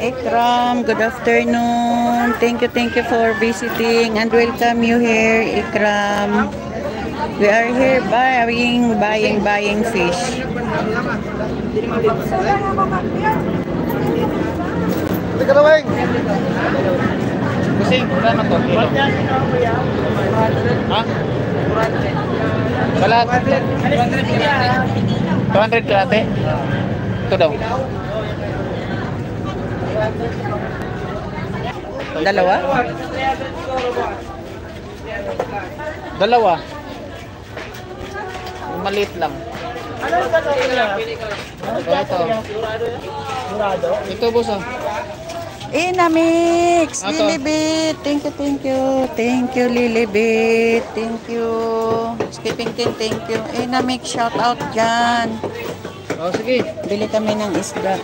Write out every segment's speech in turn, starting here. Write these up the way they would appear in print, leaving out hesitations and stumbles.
Ikram, good afternoon. Thank you for visiting and welcome you here, Ikram. We are here buying fish. Kusing, kano to? Ha? Balat. 200 kalate. Ito daw. Dalawa? Dalawa. Maliit lang. Ito boss oh. Inamix, Lilibit. Thank you, Lilibit. Thank you. Skipping tin, thank you. Inamix, shout out dyan. Oh, sige. Bili kami ng isda.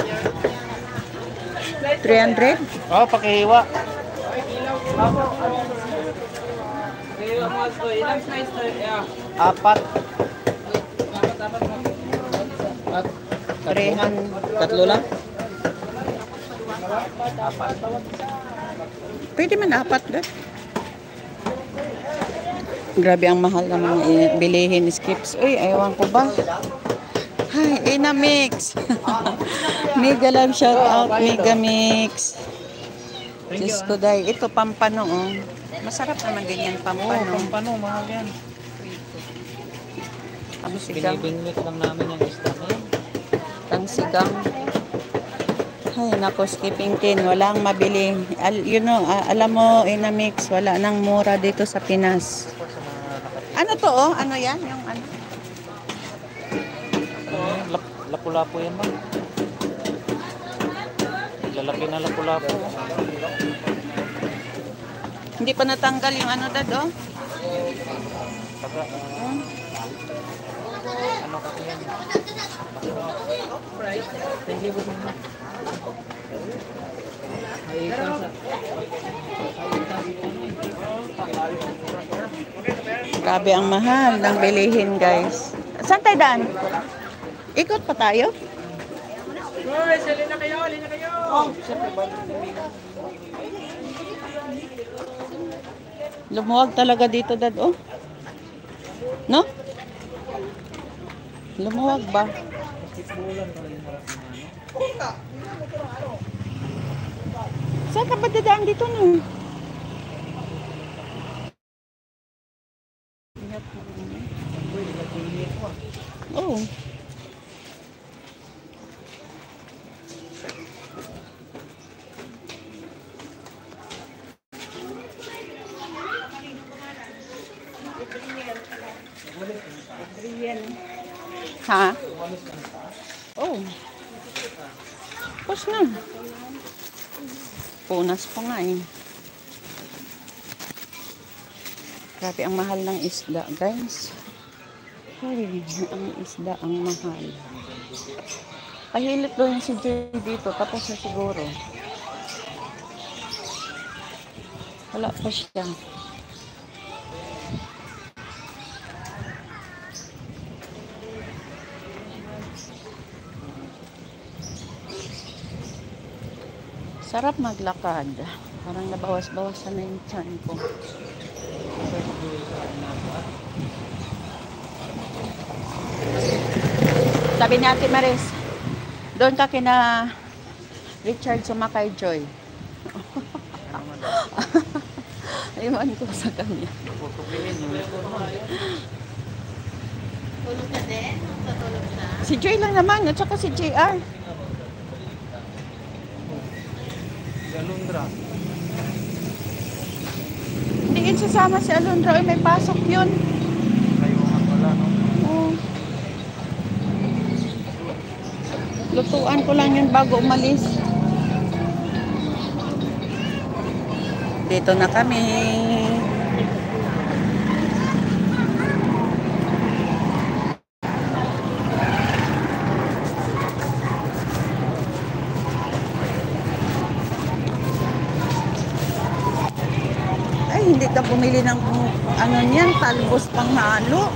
300? Oh, pakihiwa. Apat. 300. Tatlo lang? Pwede man apat doon. Grabe ang mahal ng mga bilihin skips. Uy, ayawan ko ba? Hi, Inamix. Mega love shout out, Mega Mix. Diyos ko dahil. Ito, pampano. Oh. Masarap naman din yan, pampano. Oo, pampano, mahal yan. Ang sigang. Binibingwit lang namin yung isda na yan. Ang sigang. Ay, nako, skipping tin. Walang mabili. Alam mo, Inamix, wala nang mura dito sa Pinas. Ano to, oh? Ano yan? Yung ano? Lapu-lapu yan man. Lalaki na lapu-lapu. Hindi pa natanggal yung ano, Dad, oh? Taga, ano kasi yan? Thank you, boss. Grabe ang mahal ng bilihin, guys. Saan tayo daan? Ikot pa tayo? Lumuwag talaga dito, Dad, oh. No? Lumuwag ba? Saan ka ba dadaan dito, no? Oh. Ha? Oh. Tapos na. Punas pa nga eh. Grabe ang mahal ng isda, guys. Ay, ang isda ang mahal. Pahilip doon si Jay dito. Tapos na siguro. Wala pa siya. Sarap maglakad. Parang nabawas-bawasan na yung tiyan ko. Sabi ni Ate Maris, doon ka kina Richard sumakay, Joy. Iwan ko sa kanya. Tulog ka din? Tutulog siya? Si Joy lang naman, at saka si JR. Alundra. Hindi yun sasama si Alondra. Ay, may pasok yun. Kayo nga pala, no? Oo. Lutuan ko lang yun bago umalis. Dito na kami. Ay, hindi ka bumili ng ano niyan, talbos pang halo.